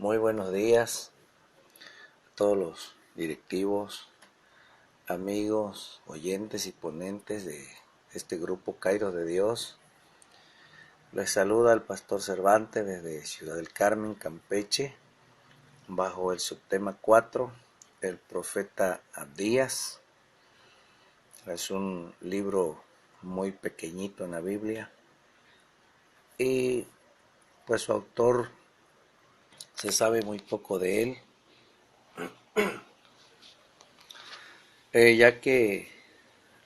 Muy buenos días a todos los directivos, amigos, oyentes y ponentes de este grupo Kairos de Dios. Les saluda el pastor Cervantes desde Ciudad del Carmen, Campeche, bajo el subtema 4, el profeta Abdías. Es un libro muy pequeñito en la Biblia y pues su autor se sabe muy poco de él, ya que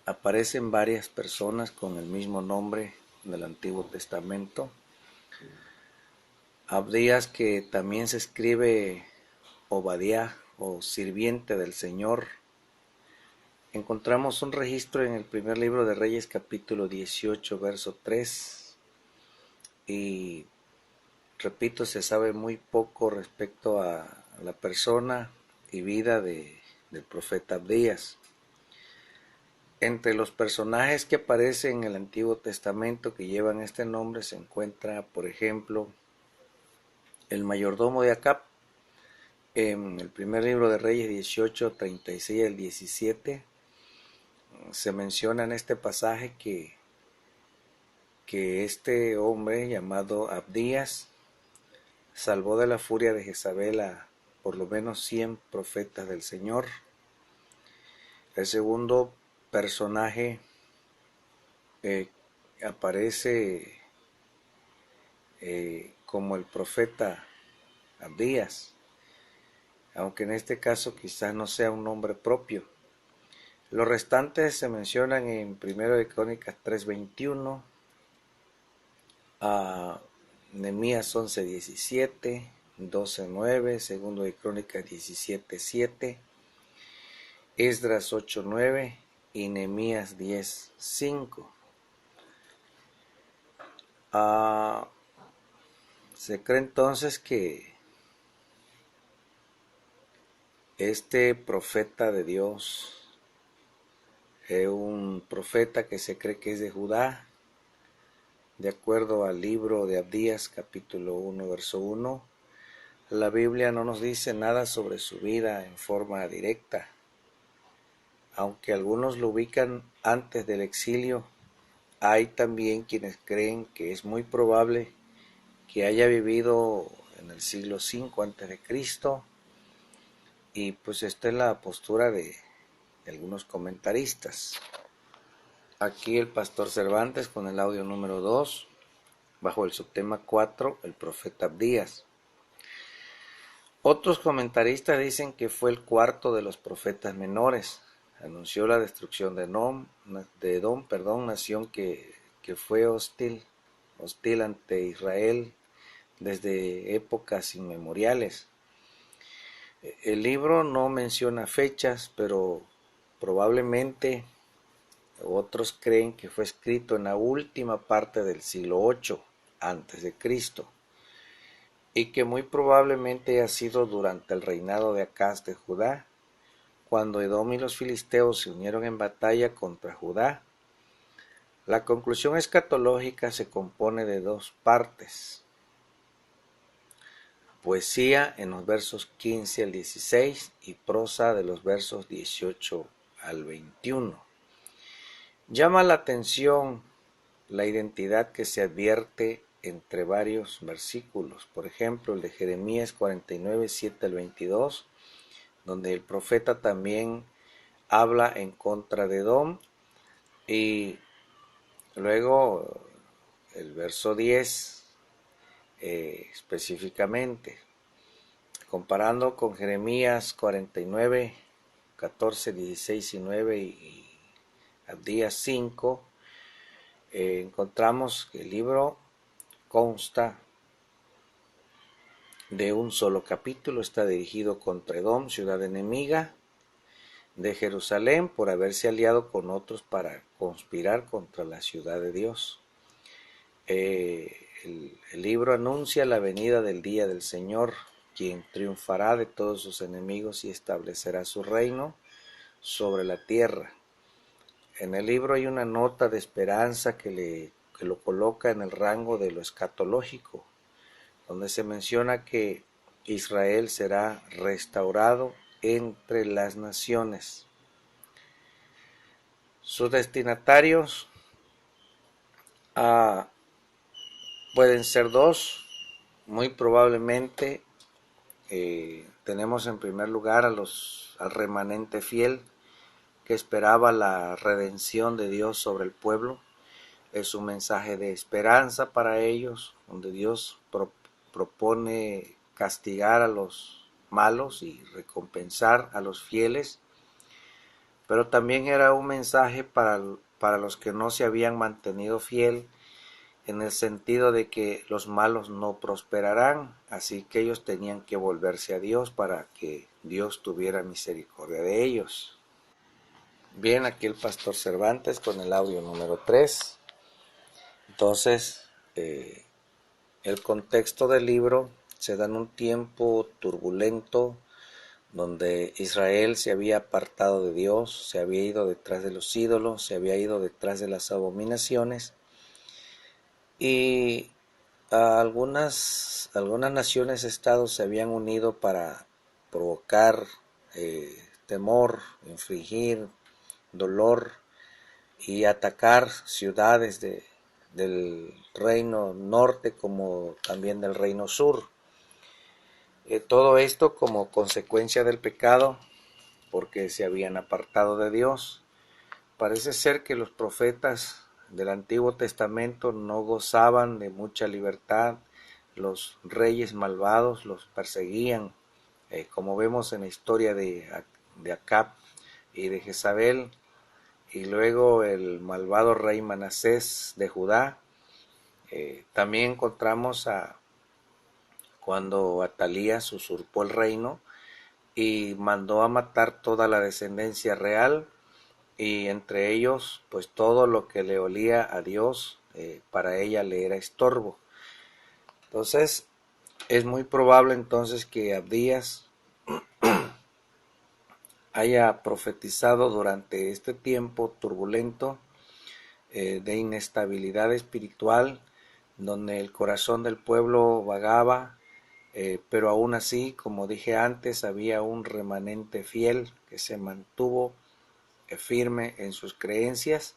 aparecen varias personas con el mismo nombre en el Antiguo Testamento. Abdías, que también se escribe Obadiah o sirviente del Señor. Encontramos un registro en el primer libro de Reyes, capítulo 18, verso 3. Y repito, se sabe muy poco respecto a la persona y vida del profeta Abdías. Entre los personajes que aparecen en el Antiguo Testamento que llevan este nombre se encuentra, por ejemplo, el mayordomo de Acab. En el primer libro de Reyes 18, 36 al 17, se menciona en este pasaje que este hombre llamado Abdías salvó de la furia de Jezabel a por lo menos 100 profetas del Señor. El segundo personaje aparece como el profeta Abdías, aunque en este caso quizás no sea un nombre propio. Los restantes se mencionan en 1 de Crónicas 3:21, a Nehemías 11:17, 12:9, 2 de Crónicas 17:7, Esdras 8:9 y Nehemías 10:5. Se cree entonces que este profeta de Dios es un profeta que se cree que es de Judá, de acuerdo al libro de Abdías, capítulo 1, verso 1. La Biblia no nos dice nada sobre su vida en forma directa, aunque algunos lo ubican antes del exilio. Hay también quienes creen que es muy probable que haya vivido en el siglo V a.C., y pues esta es la postura de algunos comentaristas. Aquí el pastor Cervantes con el audio número 2, bajo el subtema 4, el profeta Abdías. Otros comentaristas dicen que fue el cuarto de los profetas menores. Anunció la destrucción de Edom, nación que fue hostil ante Israel desde épocas inmemoriales. El libro no menciona fechas, pero probablemente otros creen que fue escrito en la última parte del siglo VIII a.C. y que muy probablemente ha sido durante el reinado de Acaz de Judá, cuando Edom y los filisteos se unieron en batalla contra Judá. La conclusión escatológica se compone de dos partes: poesía en los versos 15 al 16 y prosa de los versos 18 al 21. Llama la atención la identidad que se advierte entre varios versículos. Por ejemplo, el de Jeremías 49, 7 al 22, donde el profeta también habla en contra de Edom, y luego el verso 10 específicamente, comparando con Jeremías 49, 14, 16 y 9 y Abdías 5, encontramos que el libro consta de un solo capítulo. Está dirigido contra Edom, ciudad enemiga de Jerusalén, por haberse aliado con otros para conspirar contra la ciudad de Dios. El libro anuncia la venida del día del Señor, quien triunfará de todos sus enemigos y establecerá su reino sobre la tierra. En el libro hay una nota de esperanza que lo coloca en el rango de lo escatológico, donde se menciona que Israel será restaurado entre las naciones. Sus destinatarios pueden ser dos. Muy probablemente tenemos en primer lugar al remanente fiel que esperaba la redención de Dios sobre el pueblo. Es un mensaje de esperanza para ellos, donde Dios propone castigar a los malos y recompensar a los fieles, pero también era un mensaje para los que no se habían mantenido fiel, en el sentido de que los malos no prosperarán, así que ellos tenían que volverse a Dios para que Dios tuviera misericordia de ellos. Bien, aquí el pastor Cervantes con el audio número 3. Entonces, el contexto del libro se da en un tiempo turbulento donde Israel se había apartado de Dios, se había ido detrás de los ídolos, se había ido detrás de las abominaciones, y algunas naciones estados se habían unido para provocar temor, infligir dolor y atacar ciudades del reino norte como también del reino sur. Todo esto como consecuencia del pecado, porque se habían apartado de Dios. Parece ser que los profetas del Antiguo Testamento no gozaban de mucha libertad. Los reyes malvados los perseguían, como vemos en la historia de Acab y de Jezabel, y luego el malvado rey Manasés de Judá. También encontramos cuando Atalías usurpó el reino y mandó a matar toda la descendencia real, y entre ellos pues todo lo que le olía a Dios, para ella le era estorbo. Entonces es muy probable entonces que Abdías haya profetizado durante este tiempo turbulento, de inestabilidad espiritual, donde el corazón del pueblo vagaba, pero aún así, como dije antes, había un remanente fiel que se mantuvo firme en sus creencias.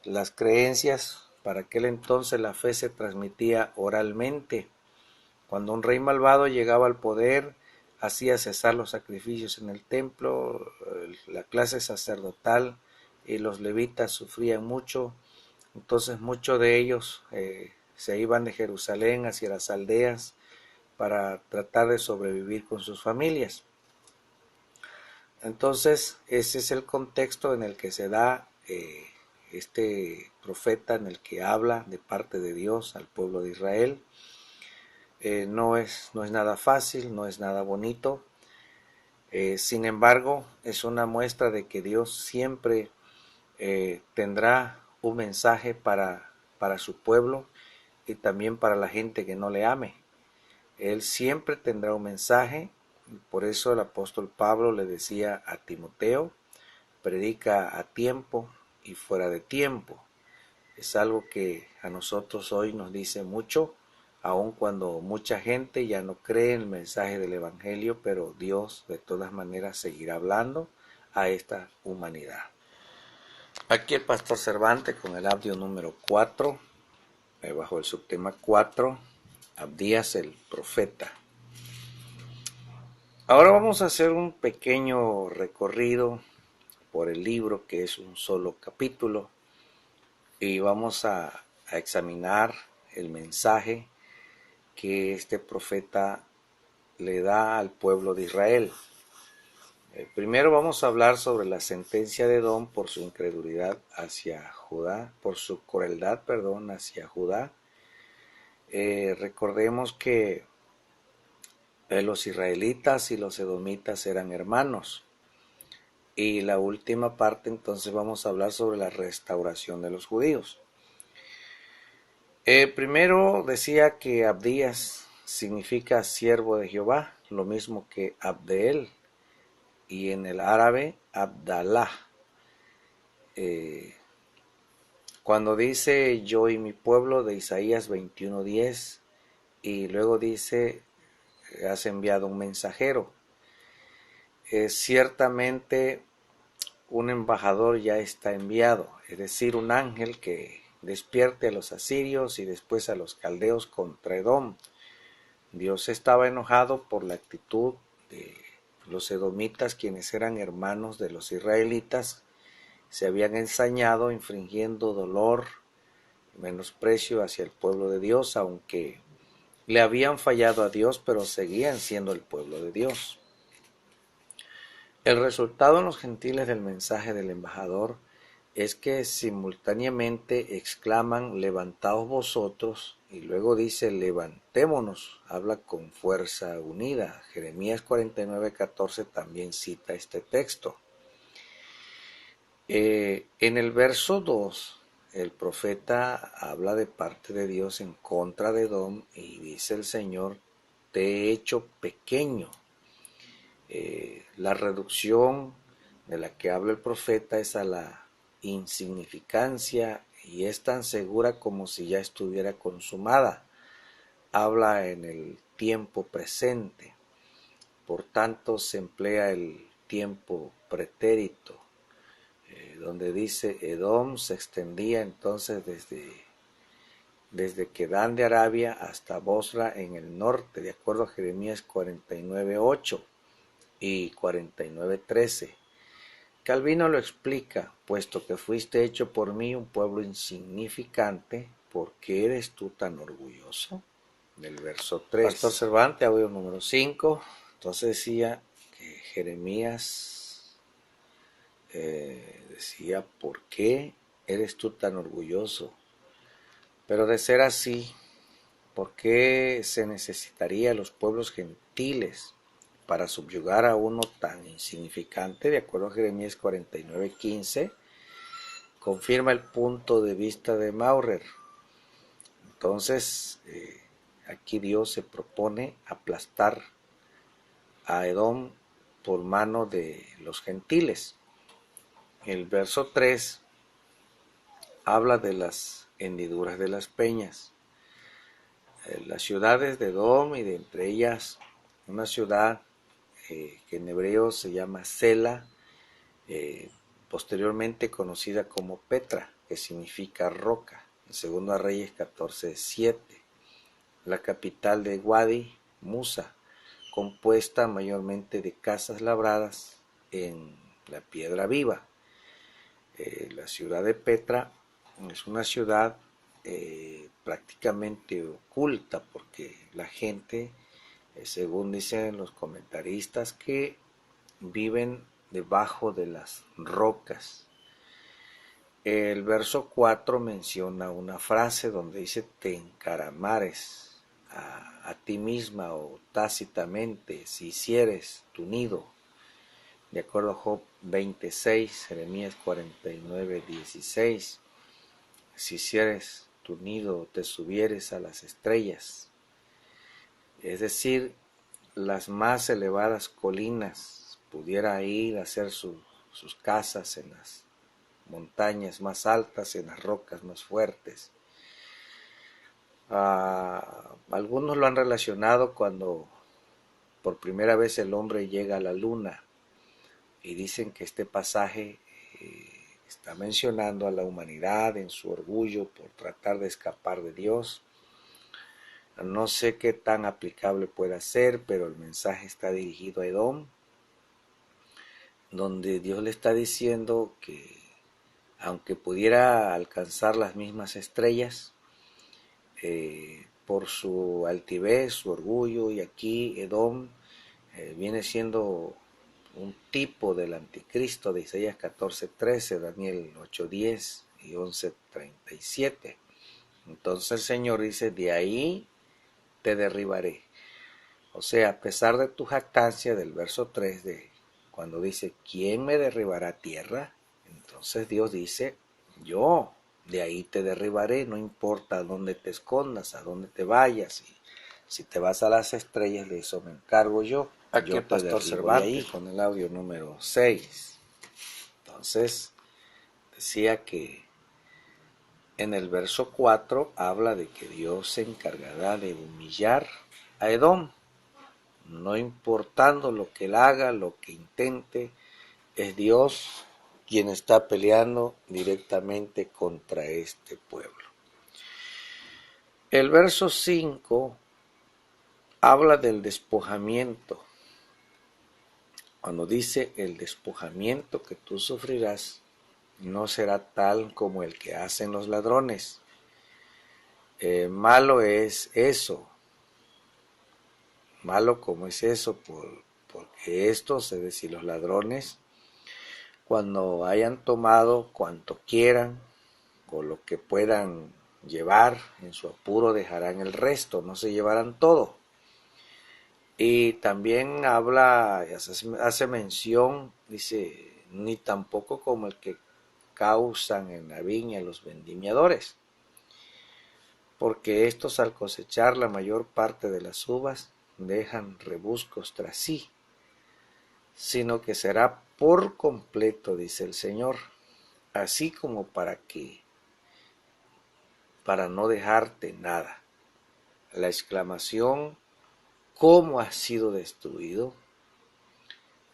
Las creencias, para aquel entonces la fe se transmitía oralmente. Cuando un rey malvado llegaba al poder, hacía cesar los sacrificios en el templo, la clase sacerdotal y los levitas sufrían mucho. Entonces muchos de ellos se iban de Jerusalén hacia las aldeas para tratar de sobrevivir con sus familias. Entonces ese es el contexto en el que se da este profeta, en el que habla de parte de Dios al pueblo de Israel. No es nada fácil, no es nada bonito. Sin embargo, es una muestra de que Dios siempre tendrá un mensaje para su pueblo y también para la gente que no le ame. Él siempre tendrá un mensaje. Por eso el apóstol Pablo le decía a Timoteo: predica a tiempo y fuera de tiempo. Es algo que a nosotros hoy nos dice mucho, aun cuando mucha gente ya no cree en el mensaje del Evangelio, pero Dios de todas maneras seguirá hablando a esta humanidad. Aquí el pastor Cervantes con el audio número 4, bajo el subtema 4, Abdías el profeta. Ahora vamos a hacer un pequeño recorrido por el libro, que es un solo capítulo, y vamos a examinar el mensaje que este profeta le da al pueblo de Israel. Primero vamos a hablar sobre la sentencia de Edom por su incredulidad hacia Judá, por su crueldad, hacia Judá. Recordemos que los israelitas y los edomitas eran hermanos. Y la última parte entonces vamos a hablar sobre la restauración de los judíos. Primero decía que Abdías significa siervo de Jehová, lo mismo que Abdeel, y en el árabe Abdalá. Cuando dice yo y mi pueblo de Isaías 21:10, y luego dice has enviado un mensajero. Ciertamente un embajador ya está enviado, es decir, un ángel que despierte a los asirios y después a los caldeos contra Edom. Dios estaba enojado por la actitud de los edomitas, quienes eran hermanos de los israelitas, se habían ensañado infringiendo dolor y menosprecio hacia el pueblo de Dios, aunque le habían fallado a Dios, pero seguían siendo el pueblo de Dios. El resultado en los gentiles del mensaje del embajador es que simultáneamente exclaman levantaos vosotros y luego dice levantémonos, habla con fuerza unida. Jeremías 49:14 también cita este texto. En el verso 2 el profeta habla de parte de Dios en contra de Edom y dice el Señor te he hecho pequeño. La reducción de la que habla el profeta es a la insignificancia y es tan segura como si ya estuviera consumada. Habla en el tiempo presente, por tanto se emplea el tiempo pretérito, donde dice Edom se extendía entonces desde Kedán de Arabia hasta Bosra en el norte, de acuerdo a Jeremías 49:8 y 49:13. Calvino lo explica, puesto que fuiste hecho por mí un pueblo insignificante, ¿por qué eres tú tan orgulloso? Del verso 3. Pastor Cervantes, audio número 5. Entonces decía que Jeremías decía, ¿por qué eres tú tan orgulloso? Pero de ser así, ¿por qué se necesitaría los pueblos gentiles para subyugar a uno tan insignificante? De acuerdo a Jeremías 49:15, confirma el punto de vista de Maurer. Entonces, aquí Dios se propone aplastar a Edom por mano de los gentiles. El verso 3 habla de las hendiduras de las peñas. Las ciudades de Edom y de entre ellas una ciudad que en hebreo se llama Sela, posteriormente conocida como Petra, que significa roca, en 2 Reyes 14:7. La capital de Wadi, Musa, compuesta mayormente de casas labradas en la piedra viva. La ciudad de Petra es una ciudad prácticamente oculta porque la gente, según dicen los comentaristas, que viven debajo de las rocas. El verso 4 menciona una frase donde dice te encaramares a ti misma o tácitamente si hicieres tu nido. De acuerdo a Job 26, Jeremías 49:16, si hicieres tu nido te subieres a las estrellas. Es decir, las más elevadas colinas, pudiera ir a hacer sus casas en las montañas más altas, en las rocas más fuertes. Algunos lo han relacionado cuando por primera vez el hombre llega a la luna y dicen que este pasaje está mencionando a la humanidad en su orgullo por tratar de escapar de Dios. No sé qué tan aplicable pueda ser, pero el mensaje está dirigido a Edom, donde Dios le está diciendo que aunque pudiera alcanzar las mismas estrellas, por su altivez, su orgullo, y aquí Edom viene siendo un tipo del anticristo de Isaías 14:13, Daniel 8:10 y 11:37. Entonces el Señor dice, de ahí te derribaré. O sea, a pesar de tu jactancia del verso 3 de cuando dice, ¿quién me derribará a tierra? Entonces Dios dice, yo, de ahí te derribaré, no importa a dónde te escondas, a dónde te vayas. Y si te vas a las estrellas, de eso me encargo yo. Aquí el Pastor Cervantes con el audio número 6. Entonces, decía que en el verso 4 habla de que Dios se encargará de humillar a Edom. no importando lo que él haga, lo que intente, es Dios quien está peleando directamente contra este pueblo. El verso 5 habla del despojamiento. Cuando dice el despojamiento que tú sufrirás, no será tal como el que hacen los ladrones. Malo es eso. Malo como es eso, porque estos, es decir, los ladrones, cuando hayan tomado cuanto quieran o lo que puedan llevar, en su apuro dejarán el resto, no se llevarán todo. Y también hace mención, dice, ni tampoco como el que causan en la viña los vendimiadores, porque estos al cosechar la mayor parte de las uvas dejan rebuscos tras sí, sino que será por completo, dice el Señor, así como para no dejarte nada. La exclamación ¿cómo ha sido destruido?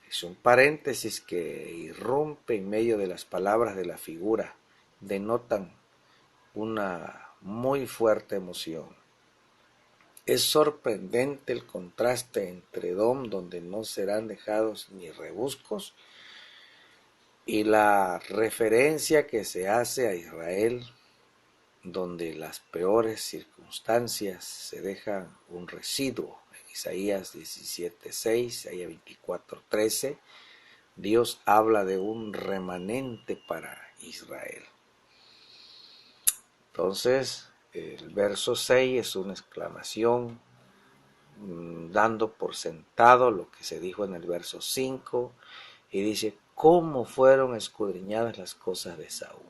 Es un paréntesis que irrumpe en medio de las palabras de la figura, denotan una muy fuerte emoción. Es sorprendente el contraste entre Edom, donde no serán dejados ni rebuscos, y la referencia que se hace a Israel, donde las peores circunstancias se dejan un residuo. En Isaías 17:6, Isaías 24:13, Dios habla de un remanente para Israel. Entonces, el verso 6 es una exclamación, dando por sentado lo que se dijo en el verso 5, y dice, ¿cómo fueron escudriñadas las cosas de Saúl?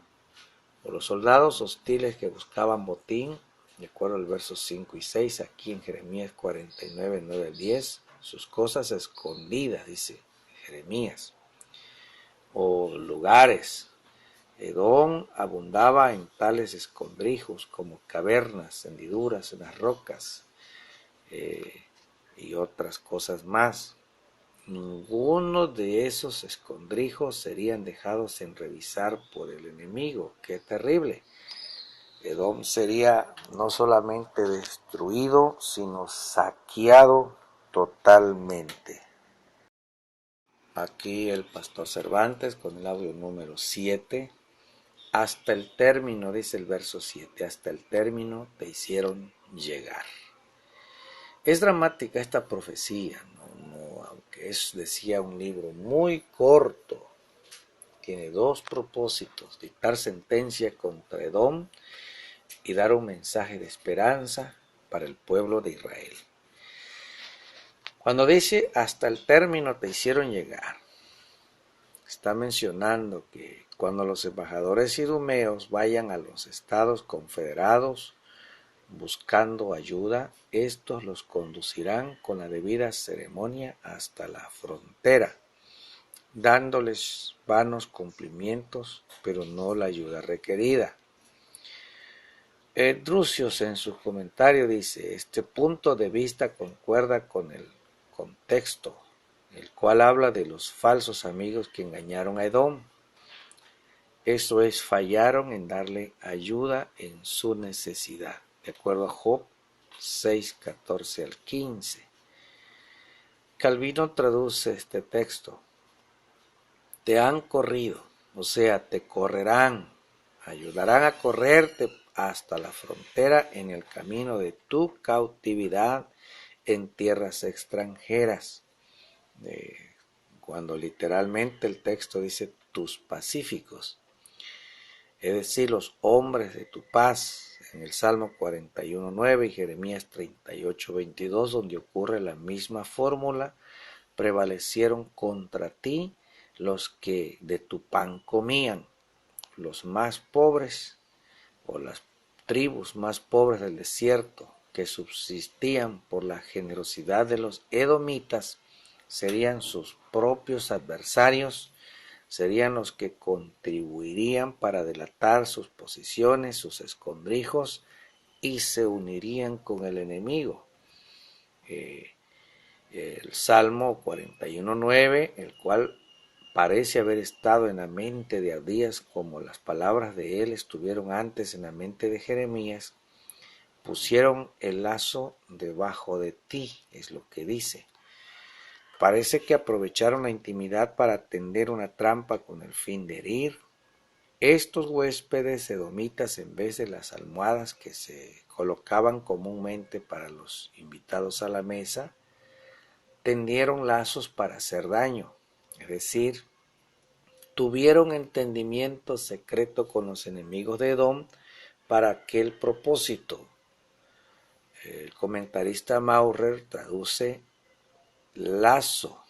Por los soldados hostiles que buscaban botín, de acuerdo al versos 5 y 6, aquí en Jeremías 49, 9 al 10, sus cosas escondidas, dice Jeremías, o lugares. Edom abundaba en tales escondrijos como cavernas, hendiduras en las rocas y otras cosas más. Ninguno de esos escondrijos serían dejados sin revisar por el enemigo. ¡Qué terrible! Edom sería no solamente destruido, sino saqueado totalmente. Aquí el pastor Cervantes con el audio número 7. Hasta el término, dice el verso 7, hasta el término te hicieron llegar. Es dramática esta profecía, aunque decía un libro muy corto, tiene dos propósitos: dictar sentencia contra Edom y dar un mensaje de esperanza para el pueblo de Israel. Cuando dice hasta el término te hicieron llegar, está mencionando que cuando los embajadores idumeos vayan a los estados confederados buscando ayuda, estos los conducirán con la debida ceremonia hasta la frontera, dándoles vanos cumplimientos, pero no la ayuda requerida. Drusius en su comentario dice, este punto de vista concuerda con el contexto, el cual habla de los falsos amigos que engañaron a Edom. Eso es, fallaron en darle ayuda en su necesidad, de acuerdo a Job 6, 14 al 15. Calvino traduce este texto, te han corrido, o sea, te correrán, ayudarán a correrte hasta la frontera en el camino de tu cautividad en tierras extranjeras. Cuando literalmente el texto dice tus pacíficos, es decir, los hombres de tu paz, en el Salmo 41:9 y Jeremías 38:22, donde ocurre la misma fórmula, prevalecieron contra ti los que de tu pan comían, los más pobres o las tribus más pobres del desierto que subsistían por la generosidad de los edomitas, serían sus propios adversarios, serían los que contribuirían para delatar sus posiciones, sus escondrijos, y se unirían con el enemigo. el Salmo 41:9, el cual parece haber estado en la mente de Abdías como las palabras de él estuvieron antes en la mente de Jeremías. Pusieron el lazo debajo de ti, es lo que dice. Parece que aprovecharon la intimidad para tender una trampa con el fin de herir. Estos huéspedes edomitas, en vez de las almohadas que se colocaban comúnmente para los invitados a la mesa, tendieron lazos para hacer daño, es decir, tuvieron entendimiento secreto con los enemigos de Edom para aquel propósito. El comentarista Maurer traduce lazo.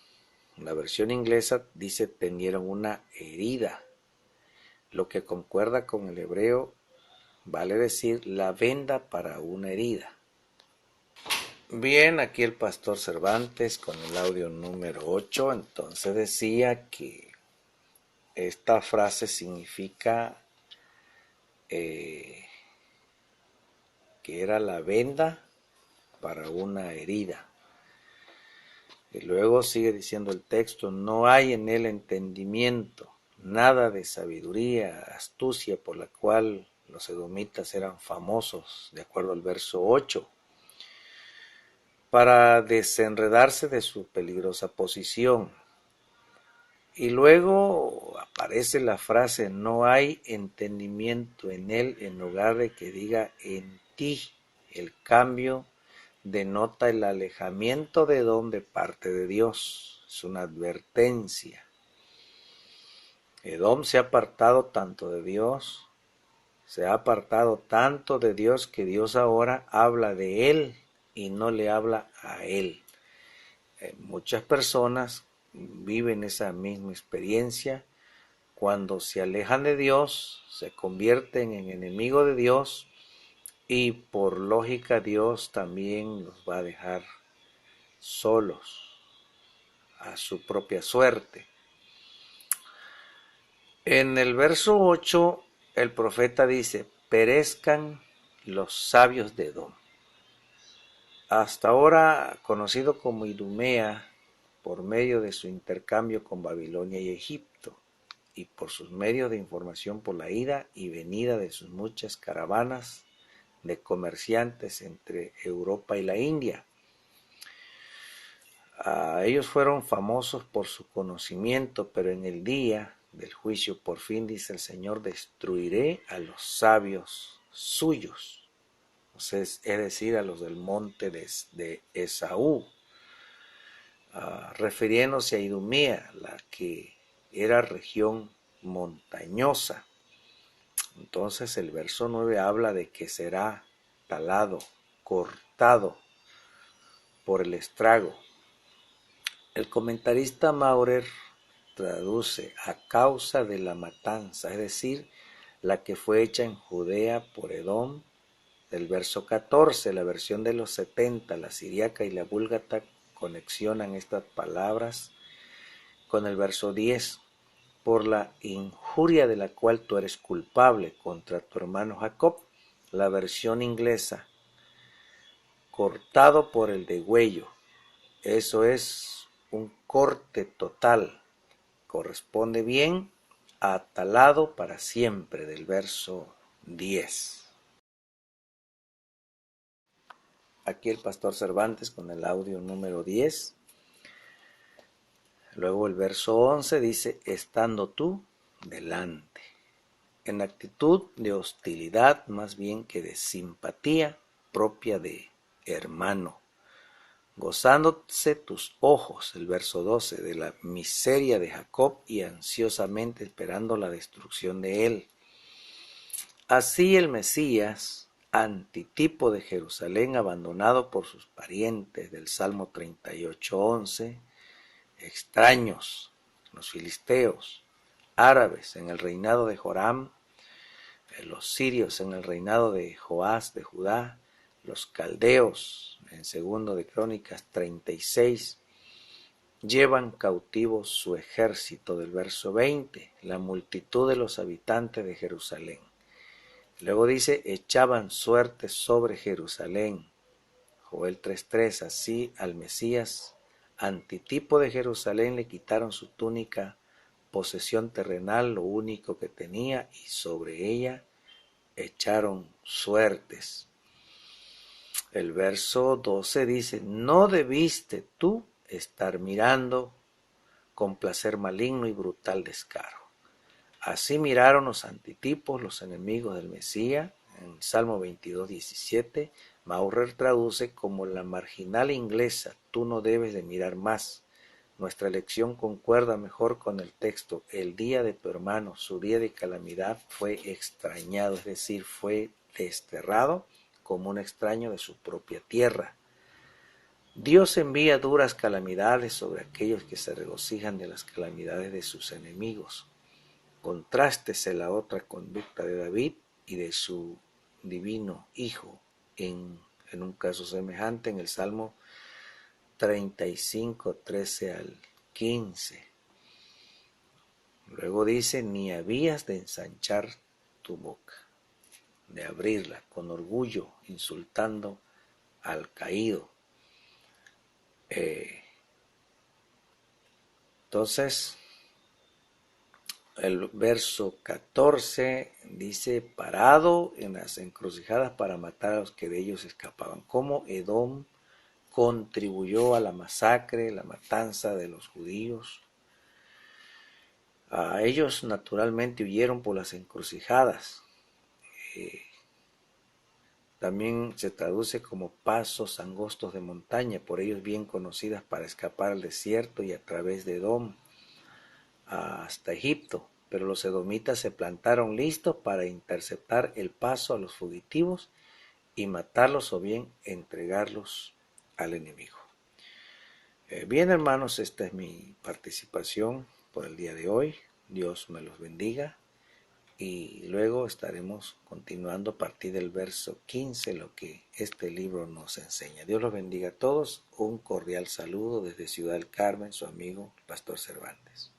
La versión inglesa dice tendieron una herida, lo que concuerda con el hebreo, vale decir la venda para una herida. Bien, aquí el pastor Cervantes con el audio número 8, entonces decía que esta frase significa que era la venda para una herida. Y luego sigue diciendo el texto, no hay en él entendimiento, nada de sabiduría, astucia por la cual los edomitas eran famosos, de acuerdo al verso 8, para desenredarse de su peligrosa posición. Y luego aparece la frase, no hay entendimiento en él, en lugar de que diga en ti. El cambio denota el alejamiento de Edom de parte de Dios. Es una advertencia. Edom se ha apartado tanto de Dios, que Dios ahora habla de él y no le habla a él. Muchas personas viven esa misma experiencia. Cuando se alejan de Dios, se convierten en enemigos de Dios y por lógica Dios también los va a dejar solos a su propia suerte. En el verso 8 el profeta dice, perezcan los sabios de Edom. Hasta ahora conocido como Idumea por medio de su intercambio con Babilonia y Egipto, y por sus medios de información por la ida y venida de sus muchas caravanas de comerciantes entre Europa y la India. Ellos fueron famosos por su conocimiento, pero en el día del juicio por fin dice el Señor, destruiré a los sabios suyos, es decir, a los del monte de Esaú, refiriéndose a Idumea, la que era región montañosa. Entonces el verso 9 habla de que será talado, cortado por el estrago. El comentarista Maurer traduce a causa de la matanza, es decir, la que fue hecha en Judea por Edom, del verso 14, la versión de los 70, la siríaca y la búlgata conexionan estas palabras con el verso 10, por la injuria de la cual tú eres culpable contra tu hermano Jacob, la versión inglesa, cortado por el degüello, eso es un corte total, corresponde bien a talado para siempre, del verso 10. Aquí el pastor Cervantes con el audio número 10. Luego el verso 11 dice, estando tú delante, en actitud de hostilidad más bien que de simpatía propia de hermano, gozándose tus ojos, el verso 12, de la miseria de Jacob y ansiosamente esperando la destrucción de él. Así el Mesías, antitipo de Jerusalén abandonado por sus parientes, del Salmo 38:11, extraños, los filisteos, árabes en el reinado de Joram, los sirios en el reinado de Joás de Judá, los caldeos en segundo de Crónicas 36, llevan cautivos su ejército, del verso 20, la multitud de los habitantes de Jerusalén. Luego dice, echaban suerte sobre Jerusalén, Joel 3:3, así al Mesías antitipo de Jerusalén, le quitaron su túnica, posesión terrenal, lo único que tenía, y sobre ella echaron suertes. El verso 12 dice: no debiste tú estar mirando con placer maligno y brutal descaro. Así miraron los antitipos, los enemigos del Mesías. En Salmo 22:17, Maurer traduce como la marginal inglesa: tú no debes de mirar más. Nuestra lección concuerda mejor con el texto: el día de tu hermano, su día de calamidad, fue extrañado, es decir, fue desterrado como un extraño de su propia tierra. Dios envía duras calamidades sobre aquellos que se regocijan de las calamidades de sus enemigos. Contrástese la otra conducta de David y de su divino Hijo en un caso semejante en el Salmo 35, 13 al 15. Luego dice: ni habías de ensanchar tu boca, de abrirla con orgullo, insultando al caído. Entonces, el verso 14 dice: parado en las encrucijadas para matar a los que de ellos escapaban. Como Edom contribuyó a la masacre, la matanza de los judíos. A ellos naturalmente huyeron por las encrucijadas. También se traduce como pasos angostos de montaña, por ellos bien conocidas para escapar al desierto y a través de Edom hasta Egipto. Pero los edomitas se plantaron listos para interceptar el paso a los fugitivos y matarlos o bien entregarlos al enemigo. Bien, hermanos, esta es mi participación por el día de hoy. Dios me los bendiga. Y luego estaremos continuando a partir del verso 15 lo que este libro nos enseña. Dios los bendiga a todos. Un cordial saludo desde Ciudad del Carmen, su amigo Pastor Cervantes.